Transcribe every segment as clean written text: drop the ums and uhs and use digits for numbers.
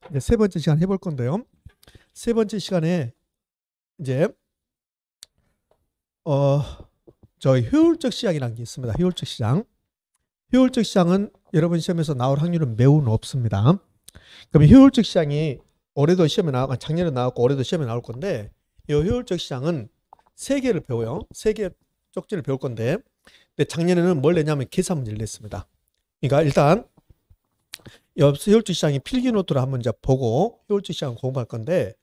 이제 세 번째 시간 해볼 건데요. 세 번째 시간에 이제 어, 저 효율적 시장이라는 게 있습니다. 효율적 시장. 효율적 시장은 여러분 시험에서 나올 확률은 매우 높습니다. 그럼 효율적 시장이 올해도 시험에 나왔고 작년에 나왔고 올해도 시험에 나올 건데 이 효율적 시장은 세 개를 배워요. 세 개 쪽지를 배울 건데 근데 작년에는 뭘 냈냐면 계산 문제를 냈습니다. 그러니까 일단 효율적 시장이 필기 노트를 한번 이제 보고 효율적 시장 공부할 건데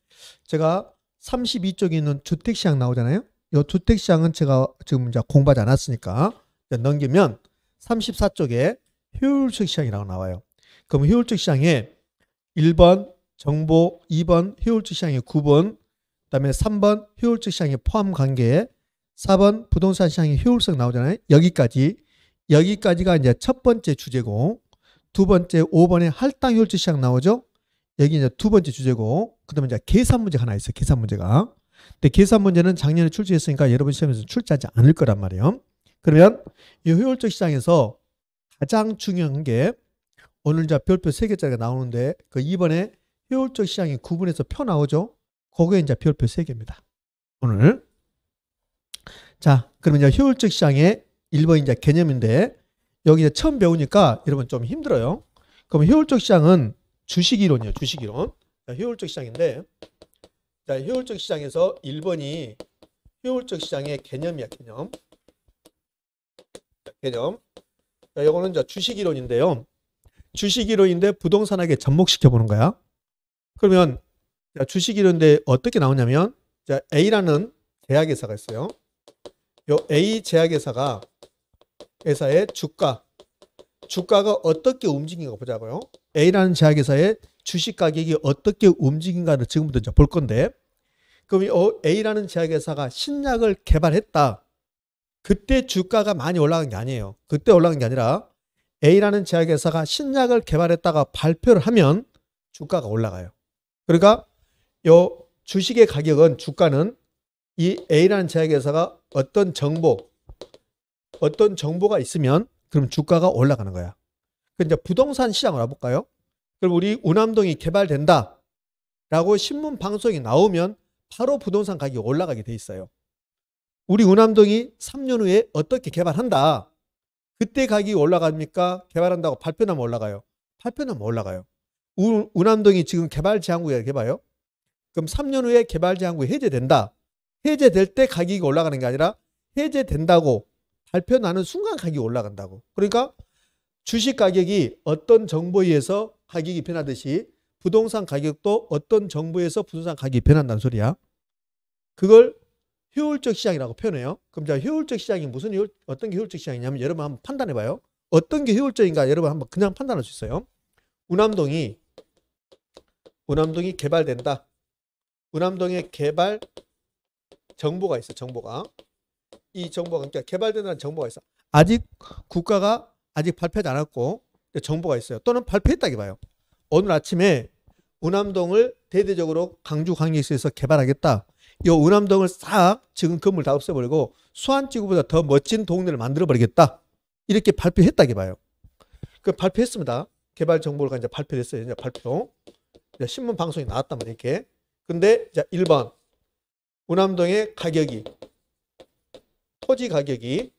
제가 32쪽에 있는 주택 시장 나오잖아요. 이 주택 시장은 제가 지금 이제 공부하지 않았으니까 넘기면 34쪽에 효율적 시장이라고 나와요. 그럼 효율적 시장에 1번 정보, 2번 효율적 시장의 구분, 그다음에 3번 효율적 시장의 포함 관계, 4번 부동산 시장의 효율성 나오잖아요. 여기까지가 이제 첫 번째 주제고 두 번째 5번에 할당 효율적 시장 나오죠. 여기 이제 두 번째 주제고 그다음에 이제 계산 문제가 하나 있어요. 계산 문제가. 근데 계산 문제는 작년에 출제했으니까 여러분 시험에서 출제하지 않을 거란 말이에요. 그러면 이 효율적 시장에서 가장 중요한 게 오늘 이제 별표 3개짜리가 나오는데 그 2번에 효율적 시장이 구분해서 표 나오죠. 그게 이제 별표 3개입니다. 오늘. 자, 그러면 이제 효율적 시장의 1번 이제 개념인데 여기 이제 처음 배우니까 여러분 좀 힘들어요. 그럼 효율적 시장은 주식이론이에요. 주식이론. 자, 효율적 시장인데 자, 효율적 시장에서 1번이 효율적 시장의 개념이야. 개념. 자, 개념. 자, 이거는 이제 주식이론인데요. 주식이론인데 부동산에게 접목시켜 보는 거야. 그러면 자, 주식이론인데 어떻게 나오냐면 자, A라는 제약회사가 있어요. 요 A 제약회사가 회사의 주가가 어떻게 움직인가 보자고요. A라는 제약회사의 주식 가격이 어떻게 움직인가를 지금부터 이제 볼 건데 그럼 A라는 제약회사가 신약을 개발했다. 그때 주가가 많이 올라간 게 아니에요. 그때 올라간 게 아니라 A라는 제약회사가 신약을 개발했다가 발표를 하면 주가가 올라가요. 그러니까 요 주식의 가격은 주가는 이 A라는 제약회사가 어떤 정보가 있으면 그럼 주가가 올라가는 거야. 그럼 이제 부동산 시장을 와볼까요? 그럼 우리 운암동이 개발된다 라고 신문 방송이 나오면 바로 부동산 가격이 올라가게 돼 있어요. 우리 운암동이 3년 후에 어떻게 개발한다. 그때 가격이 올라갑니까? 개발한다고 발표나면 올라가요. 발표나면 올라가요. 운암동이 지금 개발 제한구에 개발요. 그럼 3년 후에 개발 제한구 해제된다. 해제될 때 가격이 올라가는 게 아니라 해제된다고 발표 나는 순간 가격이 올라간다고. 그러니까 주식 가격이 어떤 정보에 의해서 가격이 변하듯이 부동산 가격도 어떤 정보에 의해서 부동산 가격이 변한다는 소리야. 그걸 효율적 시장이라고 표현해요. 그럼 자, 효율적 시장이 어떤 게 효율적 시장이냐면 여러분 한번 판단해 봐요. 어떤 게 효율적인가 여러분 한번 그냥 판단할 수 있어요. 운암동이 개발된다. 운암동의 개발 정보가 있어. 정보가. 이 정보가 그러니까 개발된다는 정보가 있어. 아직 국가가 아직 발표하지 않았고 정보가 있어요. 또는 발표했다기 봐요. 오늘 아침에 운암동을 대대적으로 강주광역시에서 개발하겠다. 이 운암동을 싹 지금 건물 다 없애버리고 수안지구보다 더 멋진 동네를 만들어버리겠다. 이렇게 발표했다기 봐요. 그 발표했습니다. 개발 정보가 이제 발표됐어요. 이제 발표. 이제 신문 방송이 나왔단 말이에요. 이렇게. 근데 자 1번 운암동의 가격이 토지 가격이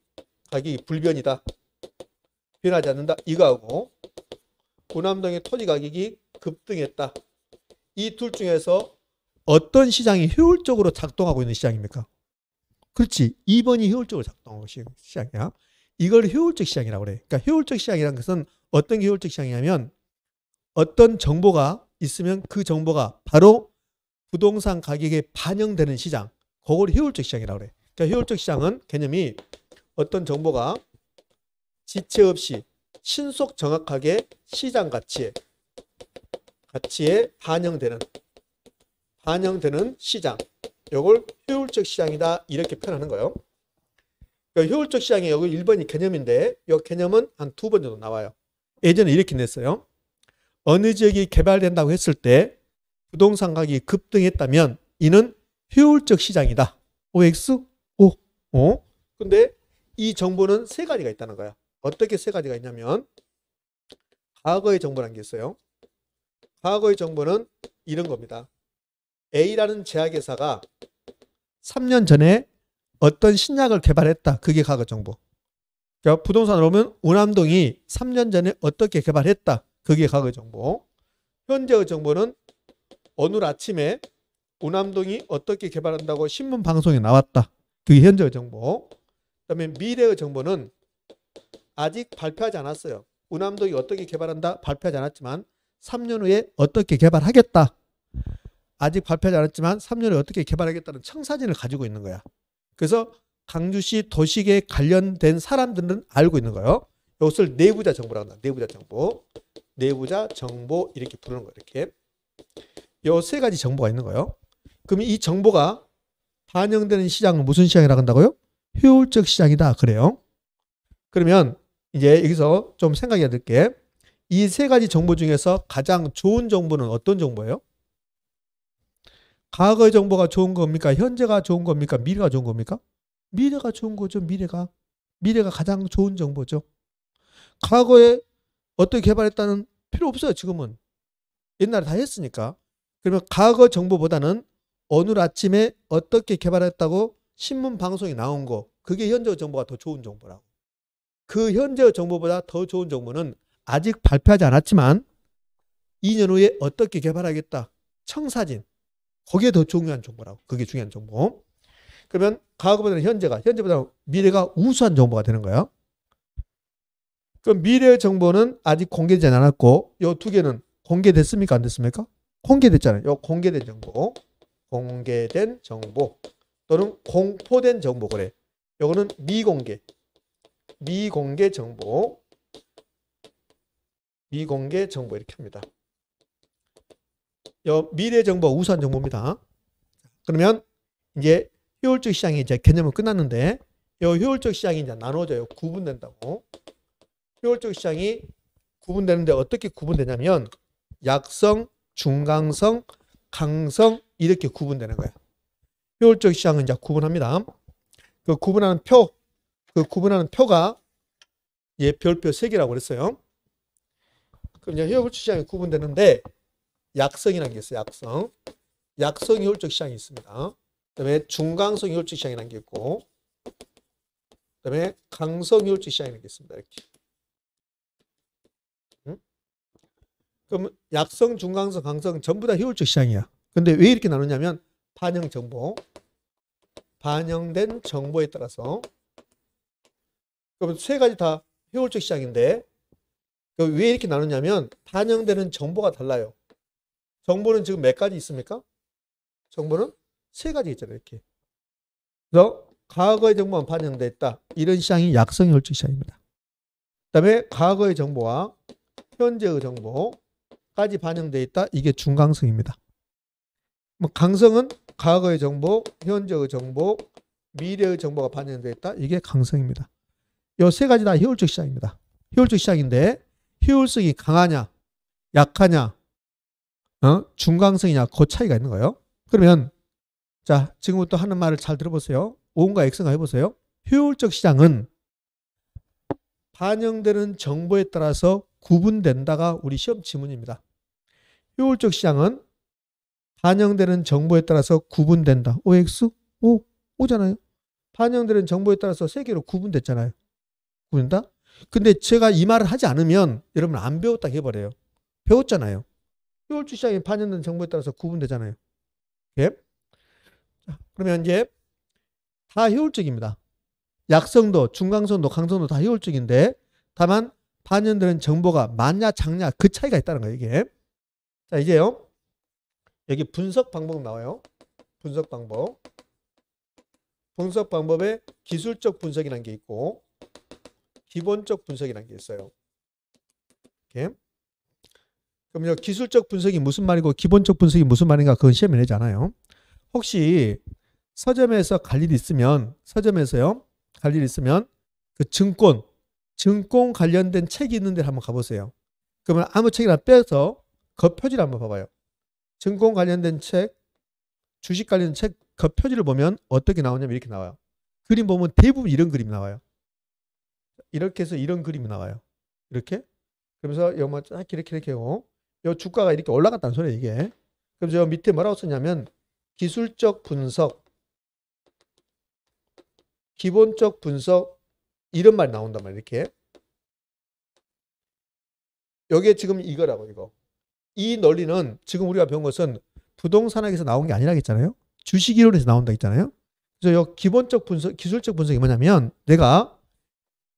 불변이다. 변하지 않는다. 이거하고 운암동의 토지 가격이 급등했다. 이 둘 중에서 어떤 시장이 효율적으로 작동하고 있는 시장입니까? 그렇지. 2번이 효율적으로 작동하고 있는 시장이야. 이걸 효율적 시장이라고 그래. 그러니까 효율적 시장이라는 것은 어떤 게 효율적 시장이냐면 어떤 정보가 있으면 그 정보가 바로 부동산 가격에 반영되는 시장. 그걸 효율적 시장이라고 그래. 그러니까 효율적 시장은 개념이 어떤 정보가 지체 없이 신속 정확하게 시장 가치에 반영되는 시장. 이걸 효율적 시장이다. 이렇게 표현하는 거예요. 그러니까 효율적 시장이 여기 1번이 개념인데 이 개념은 한 2번 정도 나와요. 예전에 이렇게 냈어요. 어느 지역이 개발된다고 했을 때 부동산 가격이 급등했다면 이는 효율적 시장이다. OX? O. 근데 이 정보는 세 가지가 있다는 거야. 어떻게 세 가지가 있냐면 과거의 정보라는 게 있어요. 과거의 정보는 이런 겁니다. A라는 제약회사가 3년 전에 어떤 신약을 개발했다. 그게 과거 정보. 그러니까 부동산으로 보면 우남동이 3년 전에 어떻게 개발했다. 그게 과거 정보. 현재의 정보는 오늘 아침에 우남동이 어떻게 개발한다고 신문 방송에 나왔다. 그게 현재의 정보. 그다음에 미래의 정보는 아직 발표하지 않았어요. 우남동이 어떻게 개발한다 발표하지 않았지만 3년 후에 어떻게 개발하겠다. 아직 발표하지 않았지만 3년 후에 어떻게 개발하겠다는 청사진을 가지고 있는 거야. 그래서 강주시 도시계획 관련된 사람들은 알고 있는 거예요. 이것을 내부자 정보라고 한다. 내부자 정보. 내부자 정보 이렇게 부르는 거예요. 이렇게. 요 세 가지 정보가 있는 거예요. 그럼 이 정보가 반영되는 시장은 무슨 시장이라고 한다고요? 효율적 시장이다. 그래요. 그러면 이제 여기서 좀 생각해야 될 게 이 세 가지 정보 중에서 가장 좋은 정보는 어떤 정보예요? 과거의 정보가 좋은 겁니까? 현재가 좋은 겁니까? 미래가 좋은 겁니까? 미래가 좋은 거죠. 미래가 가장 좋은 정보죠. 과거에 어떻게 개발했다는 필요 없어요. 지금은 옛날에 다 했으니까. 그러면 과거 정보보다는 오늘 아침에 어떻게 개발했다고 신문 방송이 나온 거, 그게 현재 정보가 더 좋은 정보라고. 그 현재 정보보다 더 좋은 정보는 아직 발표하지 않았지만 2년 후에 어떻게 개발하겠다. 청사진. 거기에 더 중요한 정보라고. 그게 중요한 정보. 그러면 과거보다는 현재보다는 미래가 우수한 정보가 되는 거예요. 그럼 미래의 정보는 아직 공개되지 않았고 이 두 개는 공개됐습니까? 안 됐습니까? 공개됐잖아요. 요 공개된 정보 또는 공포된 정보 그래. 요거는 미공개 정보 이렇게 합니다. 요 미래 정보 우수한 정보입니다. 그러면 이제 효율적 시장이 이제 개념은 끝났는데 요 효율적 시장이 이제 나눠져요. 구분된다고. 효율적 시장이 구분되는데 어떻게 구분되냐면 약성, 중강성, 강성 이렇게 구분되는 거예요. 효율적 시장은 이제 구분합니다. 그 구분하는 표가 별표 3개라고 그랬어요. 그럼 이제 효율적 시장이 구분되는데 약성이라는 게 있어요. 약성 효율적 시장이 있습니다. 그다음에 중강성 효율적 시장이라는 게 있고 그다음에 강성 효율적 시장이라는 게 있습니다. 이렇게. 그럼 약성, 중강성, 강성 전부 다 효율적 시장이야. 근데 왜 이렇게 나누냐면 반영된 정보에 따라서 그럼 세 가지 다 효율적 시장인데 왜 이렇게 나누냐면 반영되는 정보가 달라요. 정보는 지금 몇 가지 있습니까? 정보는 3가지 있잖아요. 이렇게. 그래서 과거의 정보만 반영되어 있다. 이런 시장이 약성 효율적 시장입니다. 그 다음에 과거의 정보와 현재의 정보까지 반영되어 있다. 이게 중강성입니다. 강성은 과거의 정보, 현재의 정보, 미래의 정보가 반영되어 있다. 이게 강성입니다. 이 3가지 다 효율적 시장입니다. 효율적 시장인데 효율성이 강하냐, 약하냐, 중강성이냐 그 차이가 있는 거예요. 그러면 자 지금부터 하는 말을 잘 들어보세요. O인가 X인가 해보세요. 효율적 시장은 반영되는 정보에 따라서 구분된다가 우리 시험 지문입니다. 효율적 시장은 반영되는 정보에 따라서 구분된다. OX? O잖아요. 반영되는 정보에 따라서 3개로 구분됐잖아요. 구분된다? 근데 제가 이 말을 하지 않으면 여러분 안 배웠다 해버려요. 배웠잖아요. 효율적 시장이 반영되는 정보에 따라서 구분되잖아요. 예? 자, 그러면 이제 다 효율적입니다. 약성도, 중강성도, 강성도 다 효율적인데 다만 반영되는 정보가 많냐 작냐 그 차이가 있다는 거예요. 이게. 자 이제요. 여기 분석 방법 나와요. 분석 방법에 기술적 분석이라는 게 있고 기본적 분석이라는 게 있어요. 이렇게. 그럼 기술적 분석이 무슨 말이고 기본적 분석이 무슨 말인가 그건 시험에 내지 않아요. 혹시 서점에서 갈 일이 있으면 그 증권 관련된 책이 있는 데 한번 가보세요. 그러면 아무 책이나 빼서 겉표지를 한번 봐봐요. 증권 관련된 책, 주식 관련된 책 겉표지를 보면 어떻게 나오냐면 이렇게 나와요. 그림 보면 대부분 이런 그림이 나와요. 이렇게 해서 이런 그림이 나와요. 이렇게. 그러면서 이렇게 하고 요 주가가 이렇게 올라갔다는 소리예요, 이게. 그럼 저 밑에 뭐라고 썼냐면 기술적 분석, 기본적 분석 이런 말이 나온단 말이에요. 이렇게. 여기에 지금 이거라고 이거. 이 논리는 지금 우리가 배운 것은 부동산학에서 나온 게 아니라 했잖아요. 주식이론에서 나온다 했잖아요. 그래서 요 기본적 분석, 기술적 분석이 뭐냐면 내가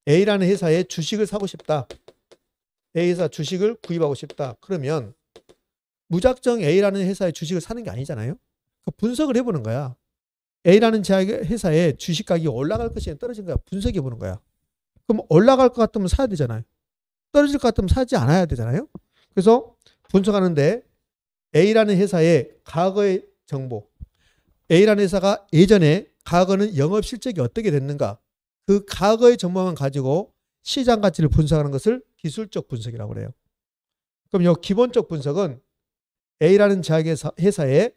A라는 회사에 주식을 사고 싶다. A 회사 주식을 구입하고 싶다. 그러면 무작정 A라는 회사의 주식을 사는 게 아니잖아요. 그 분석을 해보는 거야. A라는 회사의 주식 가격이 올라갈 것이냐 떨어질 거야. 분석해 보는 거야. 그럼 올라갈 것 같으면 사야 되잖아요. 떨어질 것 같으면 사지 않아야 되잖아요. 그래서 분석하는데 A라는 회사의 과거의 정보, A라는 회사가 예전에 과거는 영업 실적이 어떻게 됐는가, 그 과거의 정보만 가지고 시장 가치를 분석하는 것을 기술적 분석이라고 그래요. 그럼 이 기본적 분석은 A라는 회사의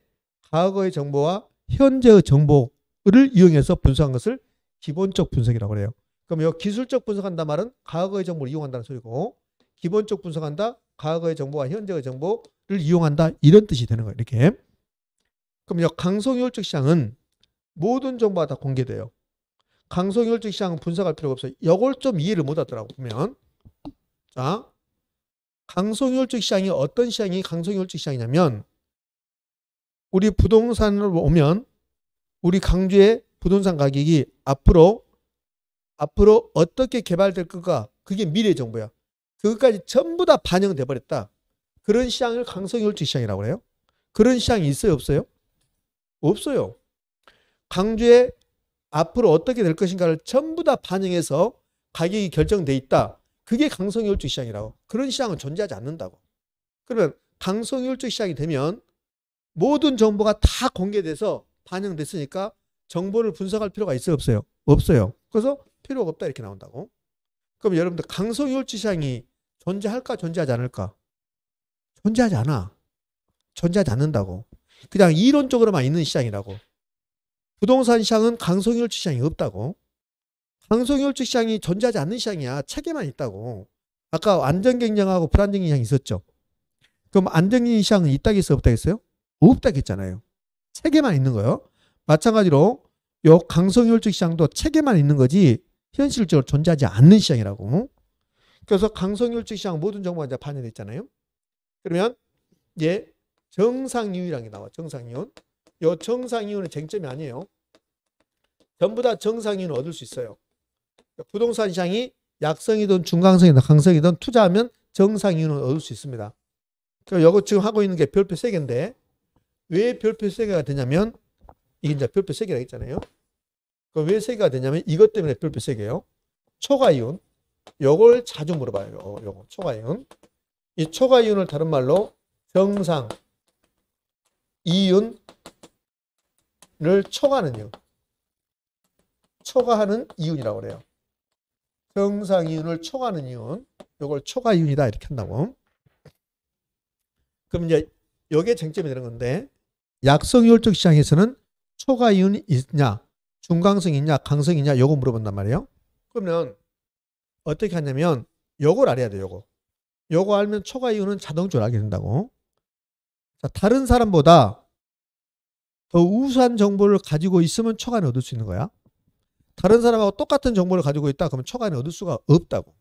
과거의 정보와 현재의 정보를 이용해서 분석한 것을 기본적 분석이라고 그래요. 그럼 이 기술적 분석한다 말은 과거의 정보를 이용한다는 소리고, 기본적 분석한다 과거의 정보와 현재의 정보를 이용한다 이런 뜻이 되는 거예요. 이렇게. 그럼 이 강성효율적 시장은 모든 정보가 다 공개돼요. 강성효율적 시장은 분석할 필요가 없어요. 이걸 좀 이해를 못하더라고 보면. 자, 강성효율적 시장이 어떤 시장이 강성효율적 시장이냐면 우리 부동산을 오면 우리 강주의 부동산 가격이 앞으로 어떻게 개발될 거가 그게 미래 정보야. 그것까지 전부 다 반영돼 버렸다. 그런 시장을 강성효율적 시장이라고 해요. 그런 시장이 있어요, 없어요? 없어요. 강주에 앞으로 어떻게 될 것인가를 전부 다 반영해서 가격이 결정돼 있다. 그게 강성효율적 시장이라고. 그런 시장은 존재하지 않는다고. 그러면 강성효율적 시장이 되면 모든 정보가 다 공개돼서 반영됐으니까 정보를 분석할 필요가 있어요, 없어요? 없어요. 그래서 필요가 없다 이렇게 나온다고. 그럼 여러분들 강성효율적 시장이 존재할까 존재하지 않을까? 존재하지 않아. 존재하지 않는다고. 그냥 이론적으로만 있는 시장이라고. 부동산 시장은 강성효율적 시장이 없다고. 강성효율적 시장이 존재하지 않는 시장이야. 책에만 있다고. 아까 안정경쟁하고 불안정경쟁이 있었죠. 그럼 안정적인 시장은 있다겠어요, 없다겠어요? 없다겠잖아요. 책에만 있는 거예요. 마찬가지로 요 강성효율적 시장도 책에만 있는 거지 현실적으로 존재하지 않는 시장이라고. 그래서 강성효율적 시장 모든 정보가 이제 반영돼 있잖아요. 그러면 이제 정상이윤이라는 게 나와. 정상이윤. 요 정상이윤은 쟁점이 아니에요. 전부 다 정상이윤을 얻을 수 있어요. 부동산 시장이 약성이든 중강성이든 강성이든 투자하면 정상이윤을 얻을 수 있습니다. 그러니까 이거 지금 하고 있는 게 별표 3개인데 왜 별표 3개가 되냐면 이게 이제 별표 3개라고 했잖아요. 그럼 왜 3개가 되냐면 이것 때문에 별표 3개예요. 초과이윤. 요걸 자주 물어봐요. 요거 초과이윤. 이 초과이윤을 다른 말로 정상 이윤을 초과하는 이윤. 초과하는 이윤이라고 그래요. 정상 이윤을 초과하는 이윤. 요걸 초과이윤이다 이렇게 한다고. 그럼 이제 요게 쟁점이 되는 건데 약성효율적 시장에서는 초과이윤이 있냐, 중강성이 있냐, 강성이 있냐 요거 물어본단 말이에요. 그러면 어떻게 하냐면 요걸 알아야 돼요. 요거 알면 초과이윤은 자동적으로 알게 된다고. 자, 다른 사람보다 더 우수한 정보를 가지고 있으면 초과는 얻을 수 있는 거야. 다른 사람하고 똑같은 정보를 가지고 있다 그러면 초과는 얻을 수가 없다고.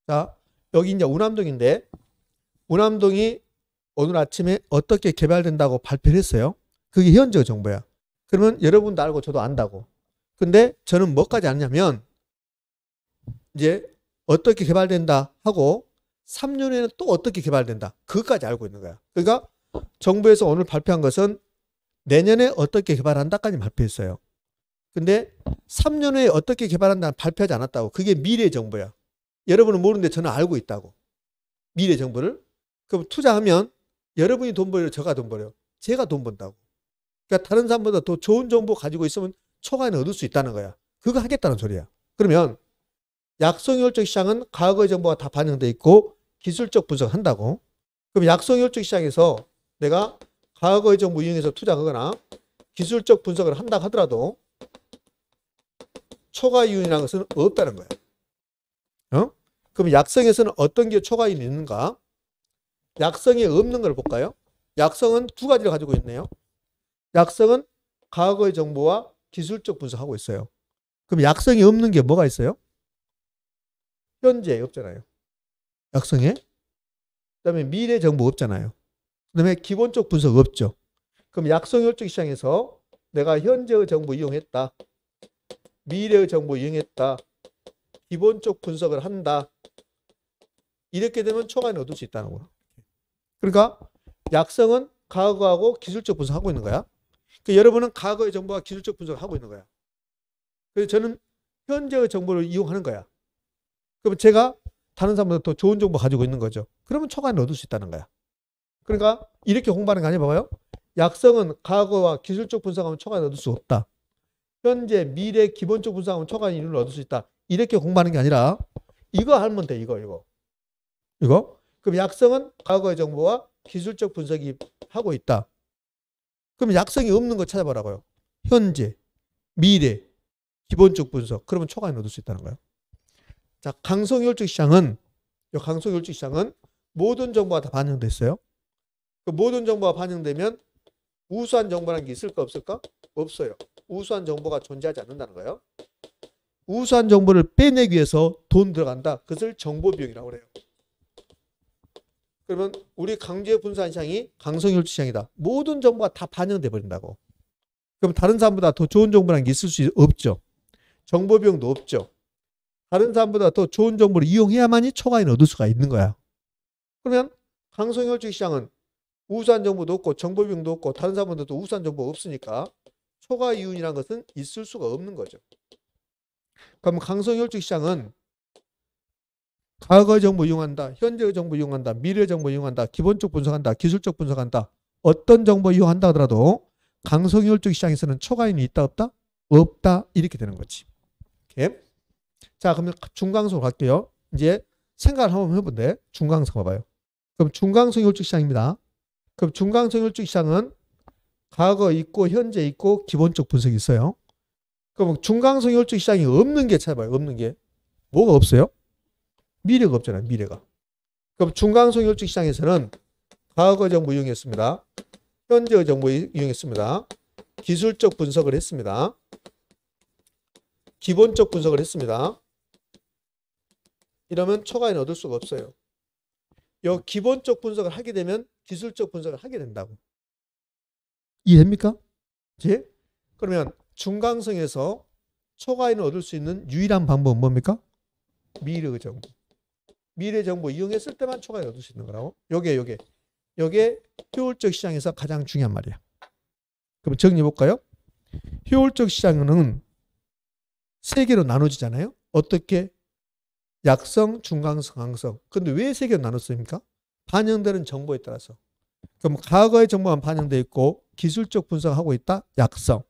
자, 여기 이제 운암동인데 운암동이 오늘 아침에 어떻게 개발된다고 발표를 했어요. 그게 현재 정보야. 그러면 여러분도 알고 저도 안다고. 근데 저는 뭐까지 아냐면 이제 어떻게 개발된다 하고 3년 후에는 또 어떻게 개발된다. 그것까지 알고 있는 거야. 그러니까 정부에서 오늘 발표한 것은 내년에 어떻게 개발한다까지 발표했어요. 근데 3년 후에 어떻게 개발한다 발표하지 않았다고. 그게 미래 정보야. 여러분은 모르는데 저는 알고 있다고. 미래 정보를. 그럼 투자하면 여러분이 돈 벌어요, 제가 돈 벌어요. 제가 돈 번다고. 그러니까 다른 사람보다 더 좋은 정보 가지고 있으면 초과는 얻을 수 있다는 거야. 그거 하겠다는 소리야. 그러면 약성효율적 시장은 과거의 정보가 다 반영돼 있고 기술적 분석을 한다고. 그럼 약성효율적 시장에서 내가 과거의 정보 이용해서 투자하거나 기술적 분석을 한다 하더라도 초과이윤이라는 것은 없다는 거야. 그럼 약성에서는 어떤 게 초과이윤이 있는가? 약성이 없는 걸 볼까요? 약성은 두 가지를 가지고 있네요. 약성은 과거의 정보와 기술적 분석하고 있어요. 그럼 약성이 없는 게 뭐가 있어요? 현재 없잖아요. 약성에. 그다음에 미래 정보 없잖아요. 그다음에 기본적 분석 없죠. 그럼 약성 혈적 시장에서 내가 현재의 정보 이용했다. 미래의 정보 이용했다. 기본적 분석을 한다. 이렇게 되면 초과인을 얻을 수 있다는 거야. 그러니까 약성은 과거하고 기술적 분석하고 있는 거야. 그러니까 여러분은 과거의 정보와 기술적 분석을 하고 있는 거야. 그래서 저는 현재의 정보를 이용하는 거야. 그럼 제가 다른 사람보다 더 좋은 정보 가지고 있는 거죠. 그러면 초과인을 얻을 수 있다는 거야. 그러니까 이렇게 공부하는 거 아니야. 봐봐요. 약성은 과거와 기술적 분석하면 초과인을 얻을 수 없다. 현재, 미래, 기본적 분석하면 초과인을 얻을 수 있다. 이렇게 공부하는 게 아니라 이거 하면 돼. 이거. 그럼 약성은 과거의 정보와 기술적 분석이 하고 있다. 그럼 약성이 없는 거 찾아보라고요. 현재, 미래, 기본적 분석. 그러면 초과인을 얻을 수 있다는 거예요. 자, 강성혈적 시장은 모든 정보가 다 반영됐어요. 그 모든 정보가 반영되면 우수한 정보라는 게 있을까 없을까? 없어요. 우수한 정보가 존재하지 않는다는 거예요. 우수한 정보를 빼내기 위해서 돈 들어간다. 그것을 정보 비용이라고 그래요. 그러면 우리 강제 분산 시장이 강성혈적 시장이다. 모든 정보가 다 반영돼 버린다고. 그럼 다른 사람보다 더 좋은 정보라는 게 있을 수 없죠. 정보 비용도 없죠. 다른 사람보다 더 좋은 정보를 이용해야만이 초과인을 얻을 수가 있는 거야. 그러면 강성혈적 시장은 우수한 정보도 없고 정보 비용도 없고 다른 사람보다도 우수한 정보가 없으니까 초과 이윤이라는 것은 있을 수가 없는 거죠. 그럼 강성혈적 시장은 과거의 정보 이용한다, 현재의 정보 이용한다, 미래의 정보 이용한다, 기본적 분석한다, 기술적 분석한다. 어떤 정보 이용한다 하더라도 강성혈적 시장에서는 초과인이 있다 없다? 없다. 이렇게 되는 거지. 오케이? 자, 그러면 중강성으로 갈게요. 이제 생각을 한번 해본데 중강성 봐봐요. 그럼 중강성혈적 시장입니다. 그럼 중강성혈적 시장은 과거 있고 현재 있고 기본적 분석이 있어요. 그럼 중강성혈적 시장이 없는 게 찾아봐요. 없는 게. 뭐가 없어요? 미래가 없잖아요. 미래가. 그럼 중강성혈적 시장에서는 과거 정보 이용했습니다. 현재 정보 이용했습니다. 기술적 분석을 했습니다. 기본적 분석을 했습니다. 이러면 초과인을 얻을 수가 없어요. 이 기본적 분석을 하게 되면 기술적 분석을 하게 된다고. 이해됩니까? 예? 그러면 중강성에서 초과인을 얻을 수 있는 유일한 방법은 뭡니까? 미래의 정보. 미래 정보 이용했을 때만 초과인을 얻을 수 있는 거라고. 요게 효율적 시장에서 가장 중요한 말이야. 그럼 정리해 볼까요? 효율적 시장은 세 개로 나눠지잖아요. 어떻게? 약성, 중강성, 강성. 근데 왜 세 개로 나눴습니까? 반영되는 정보에 따라서. 그럼 과거의 정보만 반영되어 있고 기술적 분석하고 있다. 약성.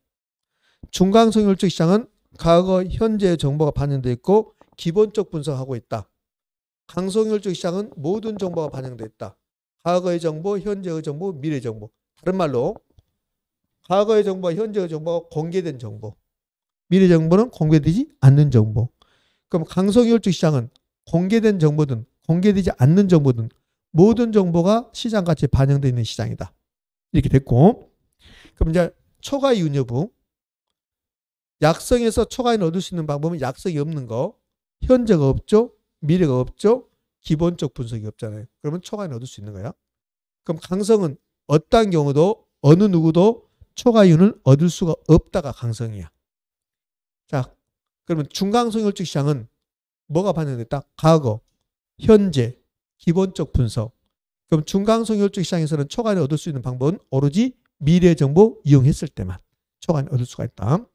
중강성 효율적 시장은 과거, 현재의 정보가 반영되어 있고 기본적 분석하고 있다. 강성 효율적 시장은 모든 정보가 반영되어 있다. 과거의 정보, 현재의 정보, 미래의 정보. 다른 말로 과거의 정보와 현재의 정보가 공개된 정보. 미래 정보는 공개되지 않는 정보. 그럼 강성 효율적 시장은 공개된 정보든 공개되지 않는 정보든 모든 정보가 시장 가치에 반영되어 있는 시장이다. 이렇게 됐고, 그럼 이제 초과 이윤 여부. 약성에서 초과인을 얻을 수 있는 방법은 약성이 없는 거, 현재가 없죠, 미래가 없죠, 기본적 분석이 없잖아요. 그러면 초과인을 얻을 수 있는 거야. 그럼 강성은 어떠한 경우도 어느 누구도 초과 이윤을 얻을 수가 없다가 강성이야. 자, 그러면 중강성 효율적 시장은 뭐가 반영됐다? 과거, 현재, 기본적 분석. 그럼 중강성 효율적 시장에서는 초과인을 얻을 수 있는 방법은 오로지 미래 정보 이용했을 때만 초과인을 얻을 수가 있다.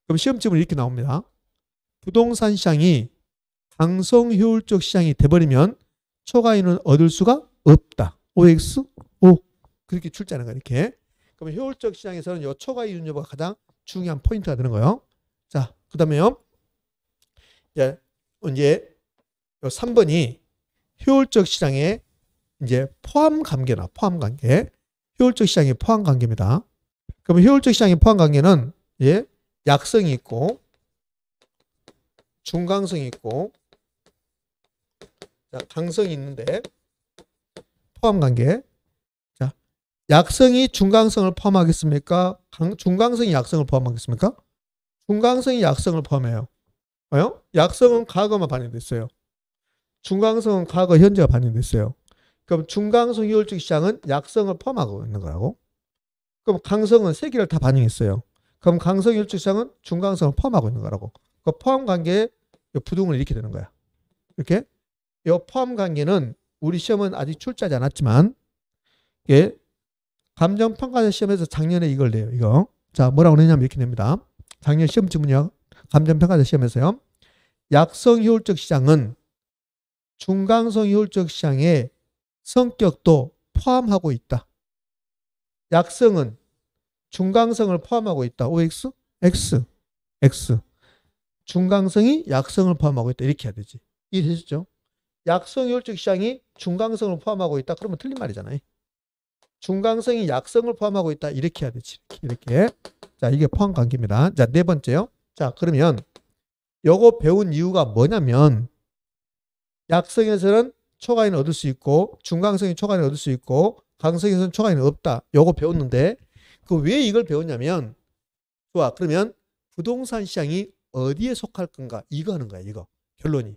그럼 시험지문 이렇게 나옵니다. 부동산 시장이 강성 효율적 시장이 돼버리면 초과인은 얻을 수가 없다. OX, O. 그렇게 출제하는 거야, 이렇게. 그럼 효율적 시장에서는 이 초과 이윤 여부가 가장 중요한 포인트가 되는 거예요. 자, 그 다음에요. 이제 3번이 효율적 시장의 이제 포함 관계나 포함 관계. 효율적 시장의 포함 관계입니다. 그러면 효율적 시장의 포함 관계는 약성이 있고 중강성이 있고 강성이 있는데 포함관계. 자, 약성이 중강성을 포함하겠습니까? 중강성이 약성을 포함하겠습니까? 중강성이 약성을 포함해요. 왜요? 약성은 과거만 반영됐어요. 중강성은 과거, 현재가 반영됐어요. 그럼 중강성 효율적 시장은 약성을 포함하고 있는 거라고. 그럼 강성은 세 개를 다 반영했어요. 그럼 강성 효율적 시장은 중강성을 포함하고 있는 거라고. 그 포함 관계에 부등을 이렇게 되는 거야. 이렇게. 이 포함 관계는 우리 시험은 아직 출제하지 않았지만, 이게 감정평가자 시험에서 작년에 이걸 내요. 이거. 자, 뭐라고 내냐면 이렇게 냅니다. 작년 시험 지문이요. 감정평가자 시험에서요. 약성 효율적 시장은 중강성 효율적 시장의 성격도 포함하고 있다. 약성은 중강성을 포함하고 있다. OX? X. X. 중강성이 약성을 포함하고 있다. 이렇게 해야 되지. 이해되셨죠? 약성 효율적 시장이 중강성을 포함하고 있다. 그러면 틀린 말이잖아요. 중강성이 약성을 포함하고 있다. 이렇게 해야 되지. 이렇게. 자, 이게 포함 관계입니다. 자, 네 번째요. 자, 그러면 요거 배운 이유가 뭐냐면 약성에서는 초과인을 얻을 수 있고 중강성이 초과인을 얻을 수 있고 강성에서는 초과인이 없다. 요거 배웠는데 그 왜 이걸 배웠냐면 좋아. 그러면 부동산 시장이 어디에 속할 건가? 이거 하는 거야. 이거. 결론이.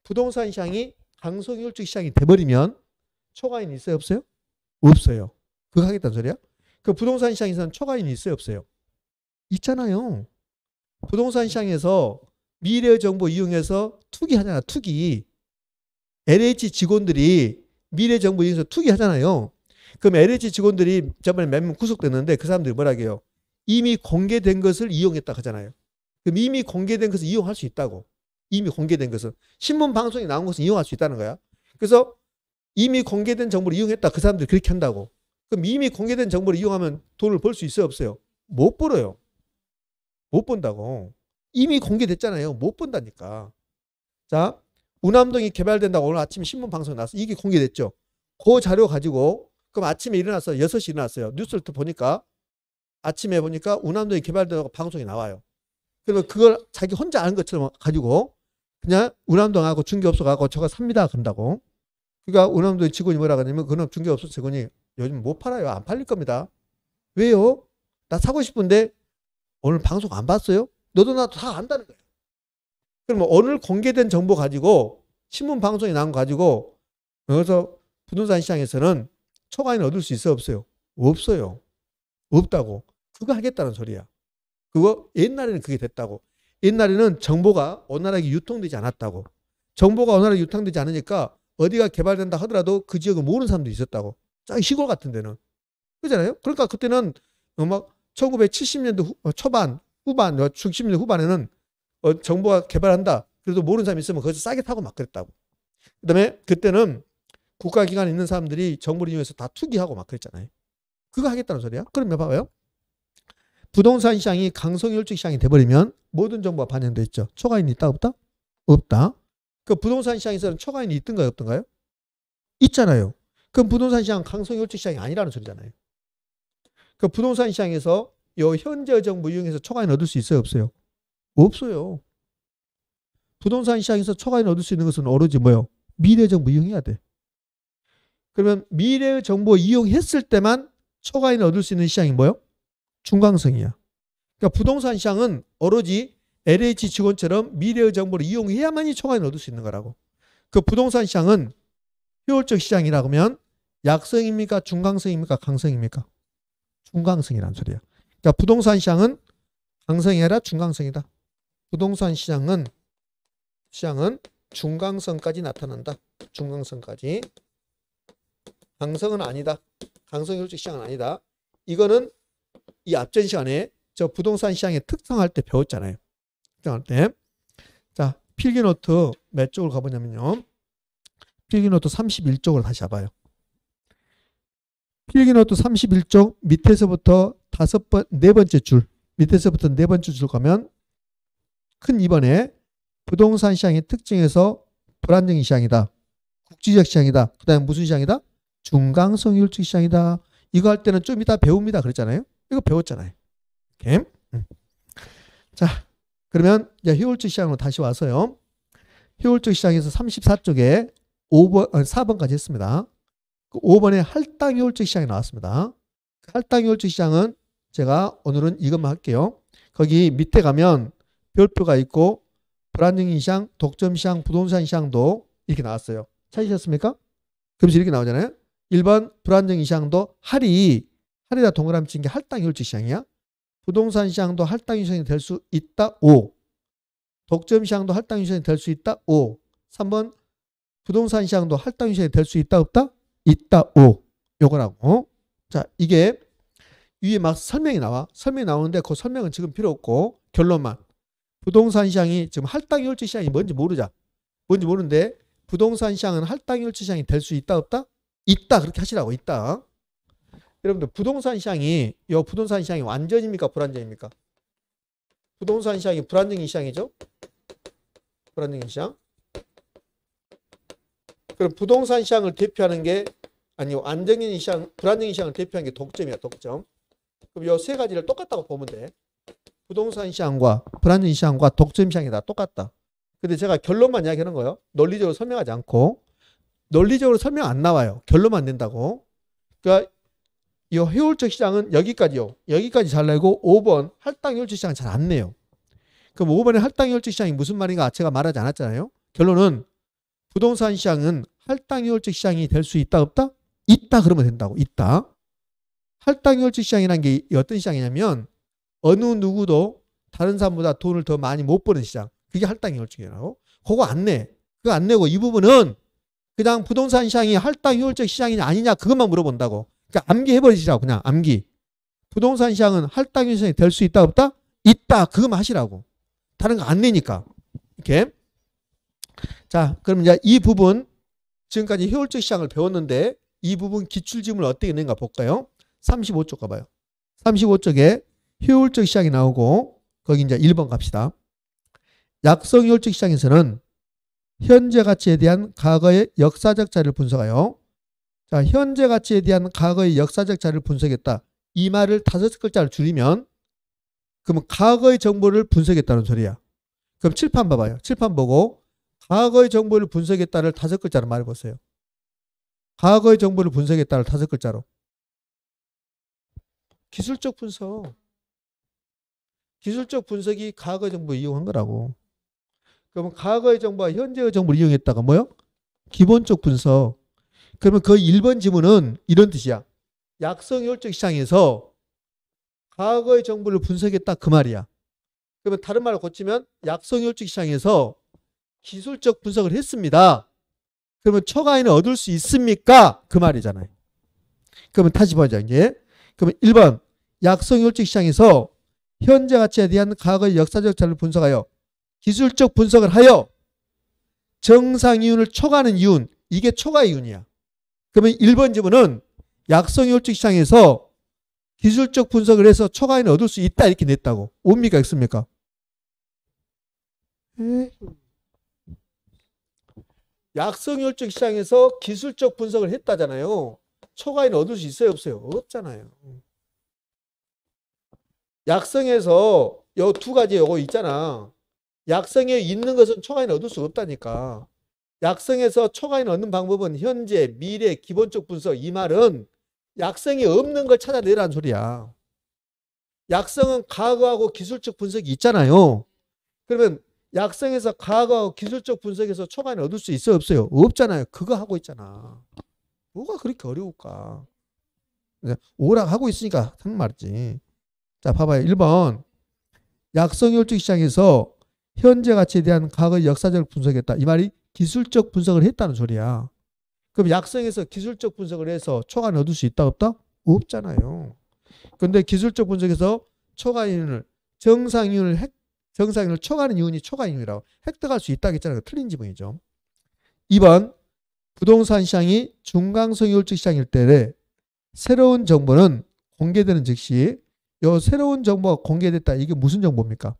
부동산 시장이 강성 효율적 시장이 돼버리면 초과인이 있어요? 없어요? 없어요. 그거 하겠다는 소리야? 그 부동산 시장에서는 초과인이 있어요? 없어요? 있잖아요. 부동산 시장에서 미래 정보 이용해서 투기하잖아. 투기. LH 직원들이 미래 정보 이용해서 투기하잖아요. 그럼 LH 직원들이 저번에 몇 명 구속됐는데 그 사람들이 뭐라 해요? 이미 공개된 것을 이용했다 하잖아요. 그럼 이미 공개된 것을 이용할 수 있다고. 이미 공개된 것은. 신문 방송에 나온 것을 이용할 수 있다는 거야. 그래서 이미 공개된 정보를 이용했다. 그 사람들이 그렇게 한다고. 그럼 이미 공개된 정보를 이용하면 돈을 벌 수 있어요? 없어요? 못 벌어요. 못 번다고. 이미 공개됐잖아요. 못 번다니까. 자, 우남동이 개발된다고 오늘 아침에 신문 방송에 나왔어. 이게 공개됐죠. 그 자료 가지고 그럼 아침에 일어나서 6시 일어났어요. 뉴스를 또 보니까 아침에 보니까 우남동이 개발된다고 방송에 나와요. 그러면 그걸 자기 혼자 아는 것처럼 가지고 그냥 우남동하고 중개업소가고 저거 삽니다 그런다고. 그러니까 우남동 직원이 뭐라 그러냐면 그놈 중개업소 직원이 요즘 못 팔아요. 안 팔릴 겁니다. 왜요? 나 사고 싶은데 오늘 방송 안 봤어요? 너도 나도 다 안다는 거예요. 그러면 오늘 공개된 정보 가지고 신문 방송에 나온 거 가지고 여기서 부동산 시장에서는 초과인을 얻을 수 있어요? 없어요? 없어요. 없다고. 그거 하겠다는 소리야. 그거 옛날에는 그게 됐다고. 옛날에는 정보가 원활하게 유통되지 않았다고. 정보가 원활하게 유통되지 않으니까 어디가 개발된다 하더라도 그 지역을 모르는 사람도 있었다고. 시골 같은 데는. 그렇잖아요. 그러니까 그때는 막 1970년대 초반, 후반, 60년대 후반에는 정보가 개발한다. 그래도 모르는 사람이 있으면 거기서 싸게 타고 막 그랬다고. 그 다음에 그때는 국가기관에 있는 사람들이 정보를 이용해서 다 투기하고 막 그랬잖아요. 그거 하겠다는 소리야. 그러면 봐봐요. 부동산 시장이 강성효율적 시장이 돼버리면 모든 정보가 반영돼 있죠. 초과인이 있다 없다? 없다. 그 부동산 시장에서는 초과인이 있던가요 없던가요? 있잖아요. 그럼 부동산 시장 강성효율적 시장이 아니라는 소리잖아요. 그 부동산 시장에서 요 현재 정보 이용해서 초과인 얻을 수 있어요 없어요? 없어요. 부동산 시장에서 초과인 얻을 수 있는 것은 오로지 뭐요? 미래 정보 이용해야 돼. 그러면 미래 정보 이용했을 때만 초과인 얻을 수 있는 시장이 뭐요? 중강성이야. 그러니까 부동산 시장은 오로지 LH 직원처럼 미래의 정보를 이용해야만이 초과인을 얻을 수 있는 거라고. 그 부동산 시장은 효율적 시장이라고 하면 약성입니까? 중강성입니까? 강성입니까? 중강성이라는 소리야. 그러니까 부동산 시장은 강성이 아니라 중강성이다. 부동산 시장은 중강성까지 나타난다. 중강성까지. 강성은 아니다. 강성 효율적 시장은 아니다. 이거는 이 앞전 시간에 저 부동산 시장의 특성할 때 배웠잖아요. 특성할 때. 자, 필기노트 몇 쪽을 가보냐면요. 필기노트 31쪽으로 다시 와봐요. 필기노트 31쪽 밑에서부터 네 번째 줄, 밑에서부터 네 번째 줄 가면 큰 2번에 부동산 시장의 특징에서 불안정한 시장이다. 국지적 시장이다. 그 다음에 무슨 시장이다? 중강성 효율적 시장이다. 이거 할 때는 좀 이따 배웁니다. 그랬잖아요. 이거 배웠잖아요. 이렇게. 자, 그러면 이제 효율적 시장으로 다시 와서요. 효율적 시장에서 34쪽에 4번까지 했습니다. 5번에 할당 효율적 시장이 나왔습니다. 할당 효율적 시장은 제가 오늘은 이것만 할게요. 거기 밑에 가면 별표가 있고 불안정인 시장, 독점 시장, 부동산 시장도 이렇게 나왔어요. 찾으셨습니까? 그래서 이렇게 나오잖아요. 1번 불안정인 시장도 할이다 동그라미 친 게 할당 효율적 시장이야. 부동산 시장도 할당 효율적 시장이 될 수 있다. 5. 독점 시장도 할당 효율적 시장이 될 수 있다. 5. 3번 부동산 시장도 할당 효율적 시장이 될 수 있다. 없다? 있다. 5. 요거라고. 자, 이게 위에 막 설명이 나와. 설명이 나오는데 그 설명은 지금 필요 없고 결론만. 부동산 시장이 지금 할당 효율적 시장이 뭔지 모르자. 뭔지 모르는데 부동산 시장은 할당 효율적 시장이 될 수 있다. 없다? 있다. 그렇게 하시라고. 있다. 여러분들 부동산 시장이 완전입니까? 불안정입니까? 부동산 시장이 불안정인 시장이죠? 불안정인 시장. 그럼 부동산 시장을 대표하는 게 안정인 시장, 불안정인 시장을 대표하는 게 독점이야. 독점. 그럼 이 세 가지를 똑같다고 보면 돼. 부동산 시장과 불안정인 시장과 독점 시장이 다 똑같다. 근데 제가 결론만 이야기하는 거예요. 논리적으로 설명하지 않고. 논리적으로 설명 안 나와요. 결론만 낸다고. 그러니까 이 효율적 시장은 여기까지요. 여기까지 잘 내고 5번 할당 효율적 시장은 잘 안 내요. 그럼 5번에 할당 효율적 시장이 무슨 말인가 제가 말하지 않았잖아요. 결론은 부동산 시장은 할당 효율적 시장이 될 수 있다 없다? 있다 그러면 된다고. 있다. 할당 효율적 시장이라는 게 어떤 시장이냐면 어느 누구도 다른 사람보다 돈을 더 많이 못 버는 시장. 그게 할당 효율적이라고. 그거 안 내. 그거 안 내고 이 부분은 그냥 부동산 시장이 할당 효율적 시장이냐 아니냐 그것만 물어본다고. 그러니까 암기해버리시라고. 그냥 암기. 부동산 시장은 할당 효율적 시장이 될 수 있다 없다? 있다. 그것만 하시라고. 다른 거 안 내니까. 이렇게. 자, 그럼 이제 이 부분 지금까지 효율적 시장을 배웠는데 이 부분 기출지문을 어떻게 낸가 볼까요? 35쪽 가봐요. 35쪽에 효율적 시장이 나오고 거기 이제 1번 갑시다. 약성 효율적 시장에서는 현재 가치에 대한 과거의 역사적 자료를 분석하여 자, 현재 가치에 대한 과거의 역사적 자료를 분석했다. 이 말을 5글자를 줄이면 그러면 과거의 정보를 분석했다는 소리야. 그럼 칠판 봐봐요. 칠판 보고 과거의 정보를 분석했다를 5글자로 말해보세요. 과거의 정보를 분석했다를 5글자로. 기술적 분석. 기술적 분석이 과거의 정보를 이용한 거라고. 그러면 과거의 정보와 현재의 정보를 이용했다가 뭐요? 기본적 분석. 그러면 그 1번 지문은 이런 뜻이야. 약성 효율적 시장에서 과거의 정보를 분석했다 그 말이야. 그러면 다른 말을 고치면 약성 효율적 시장에서 기술적 분석을 했습니다. 그러면 초과인을 얻을 수 있습니까? 그 말이잖아요. 그러면 다시 보자 이제. 그러면 1번 약성 효율적 시장에서 현재 가치에 대한 과거의 역사적 자료를 분석하여 기술적 분석을 하여 정상 이윤을 초과하는 이윤. 이게 초과 이윤이야. 그러면 1번 지문은 약성 효율적 시장에서 기술적 분석을 해서 초과인을 얻을 수 있다 이렇게 냈다고. 옵니까? X입니까? 약성 효율적 시장에서 기술적 분석을 했다잖아요. 초과인을 얻을 수 있어요? 없어요? 없잖아요. 약성에서 요 두 가지 요거 있잖아. 약성에 있는 것은 초과인을 얻을 수 없다니까. 약성에서 초과인을 얻는 방법은 현재, 미래, 기본적 분석. 이 말은 약성이 없는 걸 찾아내라는 소리야. 약성은 과거하고 기술적 분석이 있잖아요. 그러면 약성에서 과거하고 기술적 분석에서 초과인을 얻을 수 있어요? 없어요? 없잖아요. 그거 하고 있잖아. 뭐가 그렇게 어려울까? 오락 하고 있으니까 하는 말이지. 자, 봐봐요. 1번. 약성 효율적 시장에서 현재 가치에 대한 과거의 역사적을 분석했다. 이 말이 기술적 분석을 했다는 소리야. 그럼 약성에서 기술적 분석을 해서 초과인을 얻을 수 있다 없다? 없잖아요. 그런데 기술적 분석에서 초과인을 정상이윤을 초과하는 이윤이 초과이윤이라고 획득할 수 있다고 했잖아요. 틀린 지문이죠. 2번 부동산 시장이 중강성 효율적 시장일 때 새로운 정보는 공개되는 즉시 요 새로운 정보가 공개됐다. 이게 무슨 정보입니까?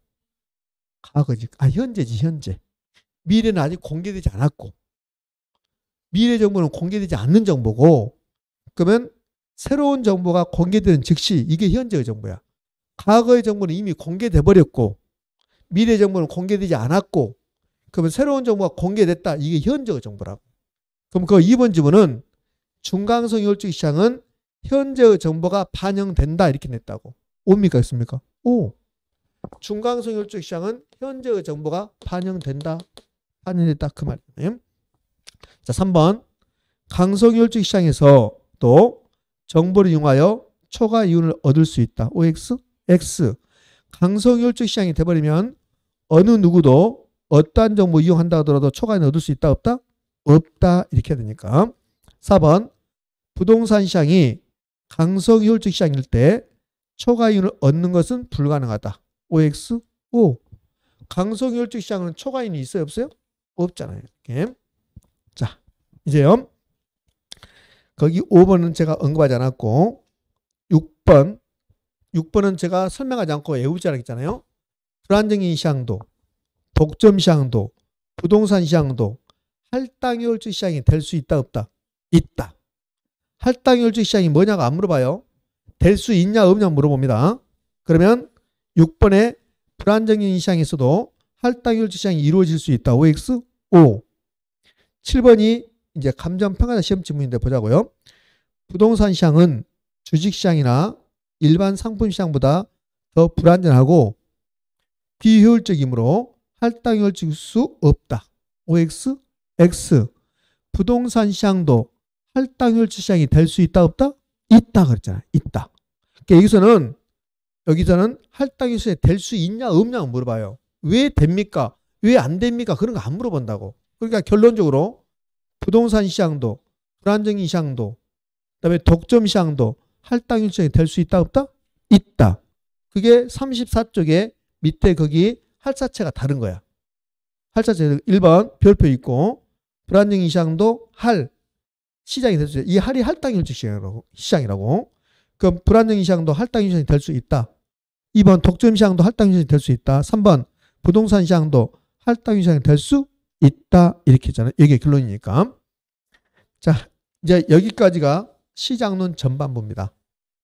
과거지. 현재지. 현재. 미래는 아직 공개되지 않았고 미래 정보는 공개되지 않는 정보고 그러면 새로운 정보가 공개되는 즉시 이게 현재의 정보야. 과거의 정보는 이미 공개돼 버렸고 미래 정보는 공개되지 않았고 그러면 새로운 정보가 공개됐다. 이게 현재의 정보라고. 그럼 그 2번 지문은 중간성 효율적 시장은 현재의 정보가 반영된다 이렇게 냈다고. 옵니까 있습니까? 오. 중간성 효율적 시장은 현재의 정보가 반영된다. 반영됐다 그 말이에요. 자, 3번. 강성 효율적 시장에서 또 정보를 이용하여 초과 이윤을 얻을 수 있다. OX, X. 강성 효율적 시장이 돼버리면 어느 누구도 어떠한 정보 이용한다 하더라도 초과 이윤을 얻을 수 있다 없다? 없다 이렇게 해야 되니까. 4번. 부동산 시장이 강성 효율적 시장일 때 초과 이윤을 얻는 것은 불가능하다. OX, O. 강성 효율적 시장은 초과 이윤이 있어요 없어요? 없잖아요. 이렇게. 자, 이제요. 거기 5번은 제가 언급하지 않았고 6번은 제가 설명하지 않고 외우자라고 했잖아요. 불안정인 시장도, 독점 시장도, 부동산 시장도 할당 효율적 시장이 될 수 있다 없다? 있다. 할당 효율적 시장이 뭐냐고 안 물어봐요. 될 수 있냐 없냐 물어봅니다. 그러면 6번에 불안정인 시장에서도 할당 효율적 시장이 이루어질 수 있다. OX, O. 7번이 이제 감정평가자 시험 지문인데 보자고요. 부동산 시장은 주식시장이나 일반 상품 시장보다 더 불안전하고 비효율적이므로 할당 효율적일 수 없다. OX, X. 부동산 시장도 할당 효율적 시장이 될 수 있다 없다? 있다 그랬잖아요. 있다. 그러니까 여기서는 할당 효율적 시장이 될 수 있냐 없냐 물어봐요. 왜 됩니까? 왜 안 됩니까? 그런 거 안 물어본다고. 그러니까 결론적으로 부동산 시장도 불안정인 시장도 그다음에 독점 시장도 할당 효율적 시장이 될 수 있다 없다? 있다. 그게 34쪽에 밑에 거기 할사체가 다른 거야. 할사체 1번 별표 있고 불안정인 시장도 할 시장이 될 수 있다. 이 할이 할당 효율적 시장이라고. 그럼 불안정인 시장도 할당 효율적 시장이 될 수 있다. 2번 독점 시장도 할당 효율적 시장이 될 수 있다. 3번 부동산 시장도 할당 효율적 시장이 될 수 있다. 이렇게 했잖아요. 이게 결론이니까. 자, 이제 여기까지가 시장론 전반부입니다.